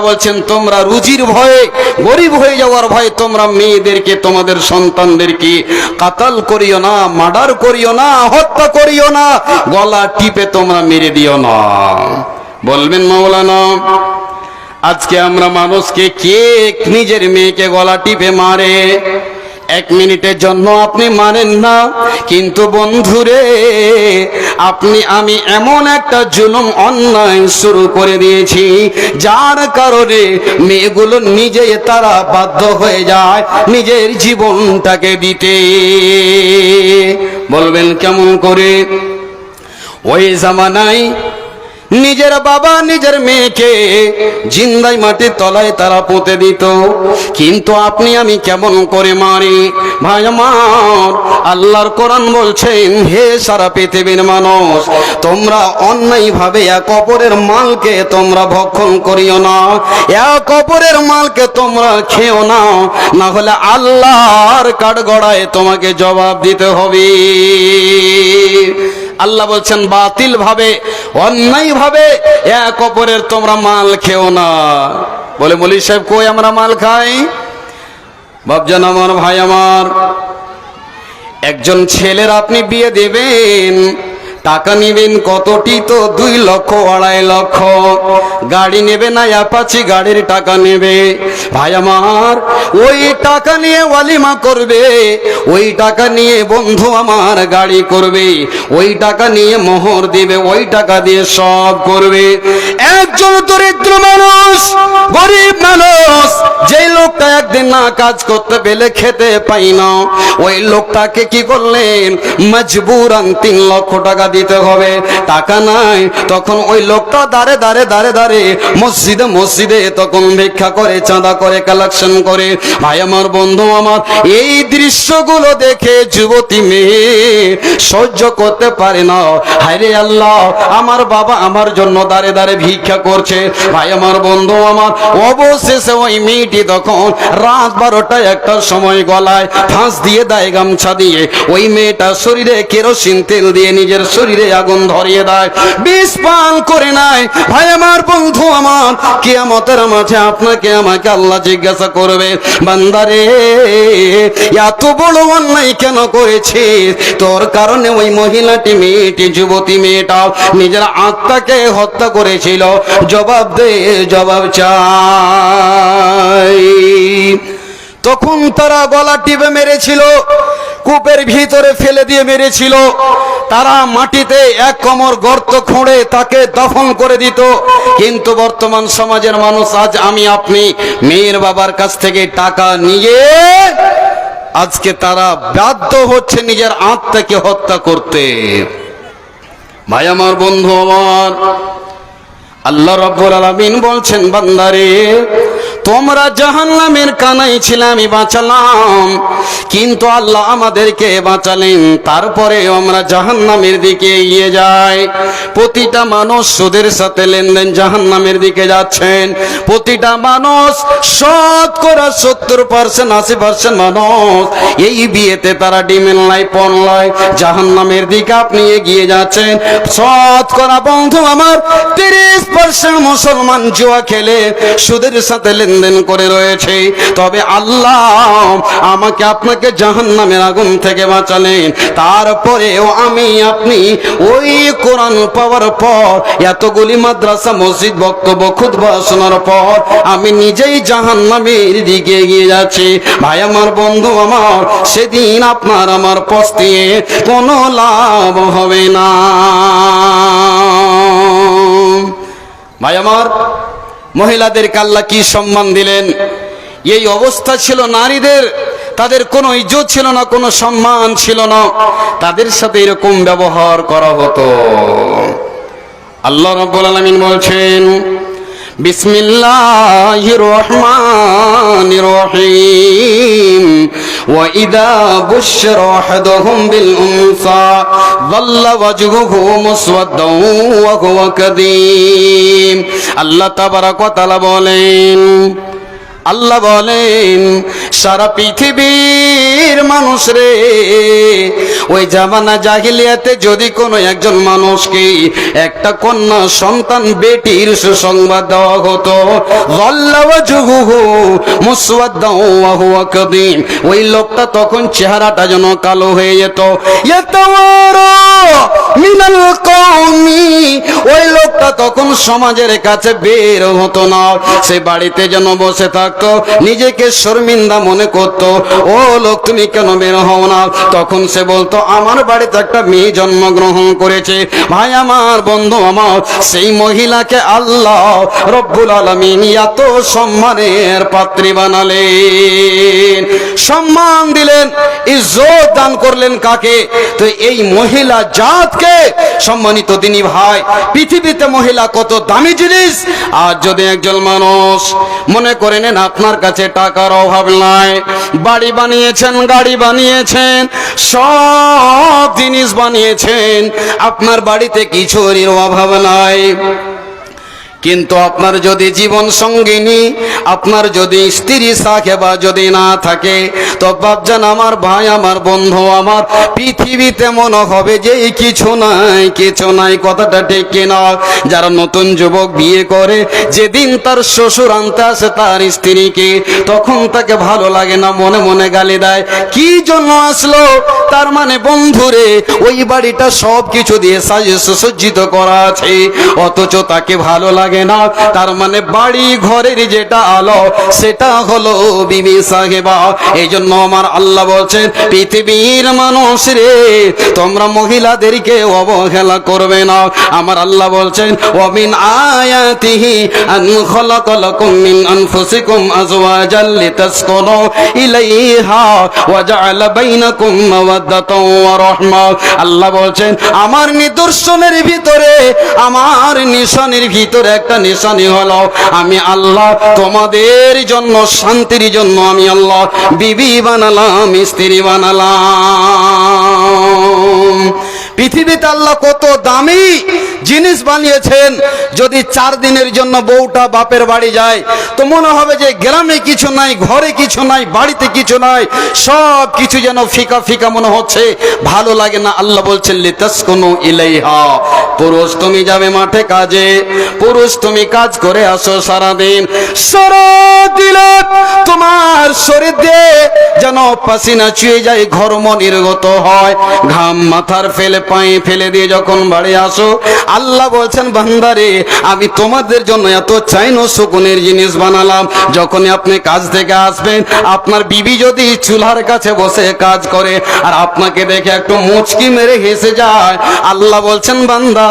বলছেন তোমরা রুজির ভয়ে গরিব হয়ে যাওয়ার ভয়ে তোমরা মেয়েদেরকে তোমাদের সন্তানদেরকে কাতাল করিও না, মার্ডার করিও না, হত্যা করিও না, গলা টিপে তোমরা মেরে দিও না। বলবেন মাওলানা আজকে আমরা মানুষকে কে নিজের মেয়েকে গলা টিপে মারে? এক মিনিটের জন্য আপনি মানেন না, কিন্তু বন্ধুরে আপনি আমি এমন একটা জুলুম অন্যায় শুরু করে দিয়েছি যার কারণে মেয়েগুলো নিজেই তারা বাধ্য হয়ে যায় নিজের জীবনটাকে দিতে। বলবেন কেমন করে? ওই জামানায় নিজের বাবা নিজের মেয়েকে জিন্দাই মাটির তলায় তারা পুঁতে দিত, কিন্তু আপনি আমি কেমন করে মারি? ভাই আমার, আল্লাহর কোরআন বলছেন হে সারা পৃথিবীর মানুষ, তোমরা অন্যায় ভাবে এক অপরের মালকে তোমরা ভক্ষণ করিও না, এক অপরের মালকে তোমরা খেও না, না হলে আল্লাহর কাঠগড়ায় তোমাকে জবাব দিতে হবে। আল্লাহ বলছেন বাতিল ভাবে অন্যায় ভাবে এক অপরের তোমরা মাল খেও না। বলে মৌলী সাহেব কই আমরা মাল খাই? বাপজান আমার, ভাই আমার, একজন ছেলের আপনি বিয়ে দেবেন, টাকা নেবেন কতটি? তো 2 লক্ষ 2.5 লক্ষ। গাড়ি নেবে না অ্যাপাচি গাড়ির টাকা নেবে। ভাই আমার, ওই টাকা নিয়ে ওয়ালিমা করবে, ওই টাকা নিয়ে বন্ধু আমার গাড়ি করবে, ওই টাকা নিয়ে মোহর দিবে, ওই টাকা দিয়ে সব করবে। একজন দরিদ্র মানুষ, গরিব মানুষ, যেই লোকটা একদিন না কাজ করতে পেলে খেতে পাই না, ওই লোকটাকে কি করলেন? মজবুরান 3 লক্ষ টাকা দিতে হবে। টাকা নাই, তখন ওই লোকটা দাঁড়ে দাঁড়ে দাঁড়ে দাঁড়ে মসজিদে মসজিদে তখন ভিক্ষা করে, চাঁদা করে, কালেকশন করে। ভাই আমার, বন্ধু আমার, এই দৃশ্যগুলো দেখে যুবতী মেয়ে সহ্য করতে পারে না। হায়রে আল্লাহ, আমার বাবা আমার জন্য দাঁড়ে দাঁড়ে ভিক্ষা করছে। ভাই আমার, বন্ধু আমার, অবশেষে ওই মেয়েটি তখন রাত 12টা 1টার সময় গলায় ফাঁস দিয়ে দেয়, গামছা দিয়ে। ওই মেয়েটা শরীরে কেরোসিন তেল দিয়ে নিজের শরীরে আগুন ধরিয়ে দেয়, বিষ পান করে নাই। ভাই আমার, বন্ধু আমার, কিয়ামতের মাঝে আপনাকে আমাকে আল্লাহ জিজ্ঞাসা করবে, বান্দারে এত বড় অন্যায় কেন করেছিস? তোর কারণে ওই মহিলাটি, মেয়েটি, যুবতী মেয়েটা নিজের আত্মাকে হত্যা করেছিল। জবাব দে, জবাব চাই। তখন তারা গলা টিপে মেরেছিল, কূপের ভিতরে ফেলে দিয়ে মেরেছিল, তারা মাটিতে 1 কোমর গর্ত খুঁড়ে তাকে দফন করে দিত। কিন্তু বর্তমান সমাজের মানুষ, আজ আমি আপনি মেয়ের বাবার কাছ থেকে টাকা নিয়ে আজকে তারা বাধ্য হচ্ছে নিজের আত্মাকে হত্যা করতে। ভাই আমার, বন্ধু আমার, আল্লাহ রাব্বুল আলামিন বলছেন বান্দারে তোমরা জাহান্নামের কানাই ছিলে, আমি বাঁচালাম, কিন্তু আল্লাহ আমাদেরকে বাঁচালেন, তারপরে আমরা জাহান্নামের দিকে এগিয়ে যাই। প্রতিটা মানুষ সুদের সাথে লেনদেন জাহান্নামের দিকে যাচ্ছেন। প্রতিটা মানুষ শতকরা 70% 80% মানুষ এই বিয়েতে তারা ডিমেল লাই পণ লয়, জাহান্নামের দিকে আপনি এগিয়ে যাচ্ছেন। শতকরা বন্ধু আমার 30% মুসলমান জুয়া খেলে সুদের সাথে লেনদেন করে রয়েছে। তবে আল্লাহ আমাকে আপনাকে জাহান্নামের আগুন থেকে বাঁচালেন, তারপরেও আমি আপনি ওই কোরআন পাওয়ার পর, এতগুলি মাদ্রাসা মসজিদ বক্তব্য খুতবা শোনার পর আমি নিজেই জাহান্নামের দিকে এগিয়ে যাচ্ছি। ভাই আমার, বন্ধু আমার, সেদিন আপনার আমার পস্তিয়ে কোনো লাভ হবে না। ভাই আমার, মহিলাদেরকে আল্লাহ কি সম্মান দিলেন! এই অবস্থা ছিল নারীদের, তাদের কোনো ইজ্জত ছিল না, কোনো সম্মান ছিল না, তাদের সাথে এরকম ব্যবহার করা হতো। আল্লাহ রাব্বুল আলামিন বলছেন বিসমিল্লাহির রহমানির রহিম ওয়া ইযা বুশিরা আহাদুহুম বিল উনসা যাল্লা ওয়াজহুহু মুসওয়াদ্দান ওয়া হুয়া কাযীম। আল্লাহ তাবারাক ওয়া তাআলা বলেন, আল্লাহ বলেন সারা পৃথিবীর মানুষ রে, ওই জামানা জাহিলিয়াতে যদি কোনো একজন মানুষকে একটা কন্যা সন্তান বেটির সুসংবাদ দেওয়া হতো, ওই লোকটা তখন চেহারাটা যেন কালো হয়ে যেত। ওই লোকটা তখন সমাজের কাছে বের হতো না, সে বাড়িতে যেন বসে থাকতো, নিজেকে শর্মিন্দা মনে করতো। ও লোক তুমি কেন বের হও না? তখন সে বলতো আমার বাড়িতে একটা মেয়ে জন্মগ্রহণ করেছে। ভাই আমার, বন্ধু আমার, সেই মহিলাকে আল্লাহ রব্বুল আলামিন এত সম্মানের পাত্রী বানালেন, সম্মান দিলেন, ইজ্জত দান করলেন কাকে? তো এই মহিলা জাতকে সম্মানিত দিনী ভাই, পৃথিবীতে মহিলা কত দামি জিনিস। আর যদি একজন মানুষ মনে করে নেন আপনার কাছে টাকার অভাব নাই, বাড়ি বানিয়েছেন, গাড়ি বানিয়েছেন, সব জিনিস বানিয়েছেন, আপনার বাড়িতে কিছুরই অভাব নাই, কিন্তু আপনার যদি জীবন সঙ্গিনী, আপনার যদি স্ত্রী সাহেবা যদি না থাকে, তো বাপজান আমার, ভাই আমার, বন্ধু আমার, পৃথিবীতে মনে হবে যে কিছু নাই, কিছু নাই। কথাটা ঠিক কিনা? যারা নতুন যুবক বিয়ে করে, যেদিন তার শ্বশুর আনতে আসে তার স্ত্রীকে, তখন তাকে ভালো লাগে না, মনে মনে গালি দেয়, কি জন্য আসলো? তার মানে বন্ধুরে, ওই বাড়িটা সব কিছু দিয়ে সাজিয়ে সুসজ্জিত করা আছে, অথচ তাকে ভালো লাগে না। তার মানে বাড়ি ঘরের যেটা আলো সেটা হলো বিবি সাহেবা। এই জন্য আমার আল্লাহ বলছেন পৃথিবীর মানুষ রে, তোমরা মহিলাদেরকে অবহেলা করবে না। আমার আল্লাহ বলছেন ওয়ামিন আয়াতিহি আন খালাকালাকুম মিন আনফুসিকুম আজওয়াজাল লিতাসকুনু ইলাইহা ওয়া জাআলা বাইনাকুম মাওয়াদ্দাতাও ওয়া রাহমা। আল্লাহ বলছেন আমার নিদর্শনের ভিতরে, আমার নিশানির ভিতরে একটা নিশানি হলো আমি আল্লাহ তোমাদের জন্য শান্তির জন্য আমি আল্লাহ বিবি বানালাম, স্ত্রী বানালাম। পৃথিবীতে আল্লাহ কত দামি জিনিস বানিয়েছেন। যদি 4 দিনের জন্য বউটা বাপের বাড়ি যায়, তো মনে হবে যে গ্রামে কিছু নাই, ঘরে কিছু নাই, বাড়িতে কিছু নাই, সব কিছু যেন ফিকা ফিকা মনে হচ্ছে, ভালো লাগে না। আল্লাহ বলছেন লিতাসকুনু ইলাইহা, পুরুষ তুমি যাবে মাঠে কাজে, পুরুষ তুমি কাজ করে আসো সারাদিন, সারাদিনে তোমার শরীর দিয়ে যেন পাসিনা চুয়ে যায়, ঘর্ম নির্গত হয়, ঘাম মাথার ফেলে পায়ে ফেলে দিয়ে যখন বাড়ি আসো, আল্লাহ বলছেন বান্দারে আমি তোমাদের জন্য এত চাইনো সুকুনের জিনিস বানালাম। যখনই আপনি কাজ থেকে আসবেন, আপনার বিবি যদি চুলার কাছে বসে কাজ করে আর আপনাকে দেখে একটু মুচকি মেরে হেসে যায়, আল্লাহ বলছেন বান্দা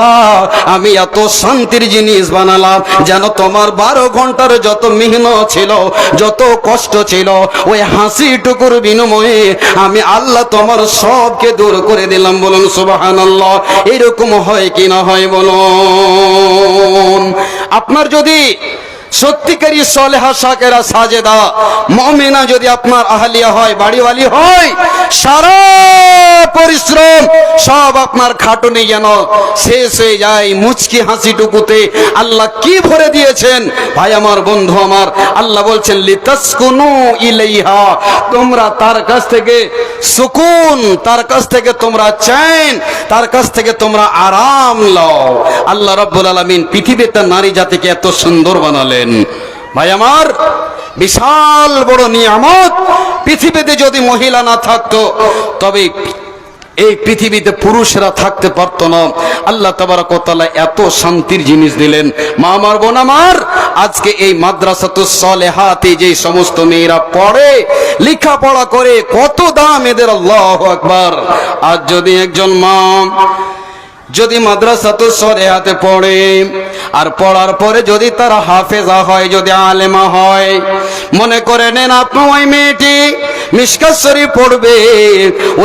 আমি এত শান্তির জিনিস বানালাম যেন তোমার 12 ঘন্টার যত মেহনত ছিল, যত কষ্ট ছিল, ওই হাসিটুকুর বিনিময়ে আমি আল্লাহ তোমার সবকে দূর করে দিলাম। বলুন সুবহানাল্লাহ। এরকম হয় কি না হয় বলুন? আপনার যদি সত্যিকারী সলেহা সাকেরা সাজেদা মুমিনা যদি আপনার আহলিয়া হয়, বাড়িওয়ালি হয়, সারা পরিশ্রম সব আপনার খাটুনি যেন শেষ হয়ে যায় মুচকি হাসিটুকুতে। আল্লাহ কি ভরে দিয়েছেন ভাই আমার, বন্ধু আমার, আল্লাহ বলছেন লিতাসকুনু ইলাইহা, তোমরা তার কাছ থেকে সুকুন, তার কাছ থেকে তোমরা চैन, তার কাছ থেকে তোমরা আরাম লও। আল্লাহ রাব্বুল আলামিন পৃথিবীতে নারী জাতিকে এত সুন্দর বানালেন। ভাই আমার, বিশাল বড় নিয়ামত। পৃথিবীতে যদি মহিলা না থাকতো তবে এই পৃথিবীতে পুরুষরা থাকতে পারতো না। আল্লাহ তাবারক ওয়া তাআলা এত শান্তির জিনিস দিলেন। মা আমার, বোন আমার, আজকে এই মাদ্রাসাতুস সালেহাতে যে সমস্ত মেয়েরা পড়ে, লেখাপড়া করে, কত দাম এদের, আল্লাহু আকবার। আজ যদি একজন মা যদি মাদ্রাসাতুস সালেহাতে পড়ে আর পড়ার পরে যদি তারা হাফেজা হয়, যদি আলেমা হয়, মনে করে নেন আপনি ওই মেয়েটি মিশকাত শরীফ পড়বে,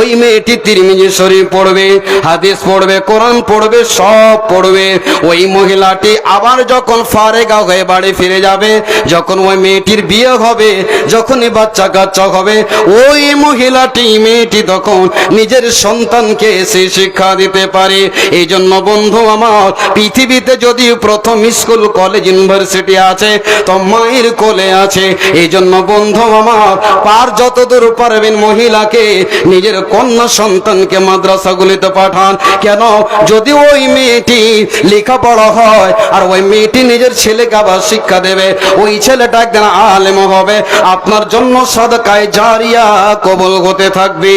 ওই মেয়েটি তিরমিজি শরীফ পড়বে, হাদিস পড়বে, কোরআন পড়বে, সব পড়বে। ওই মহিলাটি আবার যখন ফারেগা হয়ে বাড়ি ফিরে যাবে, যখন ওই মেয়েটির বিয়ে হবে, যখনই বাচ্চা কাচ্চা হবে, ওই মহিলাটি মেয়েটি তখন নিজের সন্তানকে সে শিক্ষা দিতে পারে। এই জন্য বন্ধু আমার, পৃথিবীতে যদি প্রথম স্কুল কলেজ ইউনিভার্সিটি আছে তো মায়ের কোলে আছে। এই জন্য বন্ধু আমার, যতদূর পারবেন মহিলাকে নিজের কন্যা সন্তানকে মাদ্রাসাগুলিতে পাঠান। কেন? যদি ওই মেয়েটি লেখাপড়া হয় আর ওই মেয়েটি নিজের ছেলেকে আবার শিক্ষা দেবে, ওই ছেলেটা একদিন আলেম হবে, আপনার জন্য সাদকায়ে জারিয়া কবুল হতে থাকবে।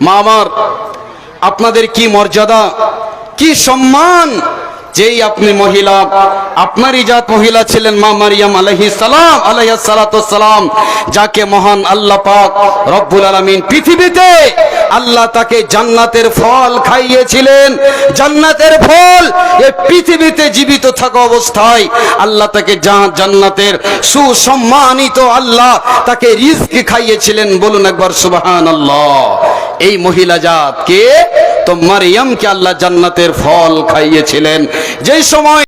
মা আমার, আপনাদের কি মর্যাদা, কি সম্মান, যেই আপনি মহিলা, আপনারই জাত মহিলা ছিলেন মা মারিয়াম আলাইহিস সালাম, যাকে মহান আল্লাহ পাক রব্বুল আলামিন পৃথিবীতে আল্লাহ তাকে জান্নাতের ফল খাইয়েছিলেন। জান্নাতের ফল এই পৃথিবীতে জীবিত থাকা অবস্থায় আল্লাহ তাকে জান্নাতের সুসম্মানিত আল্লাহ তাকে রিজক খাইয়েছিলেন। বলুন একবার সুবহানাল্লাহ। এই মহিলা জাত কে? তো মারিয়ামকে আল্লাহ জান্নাতের ফল খাইয়েছিলেন। যেই সময়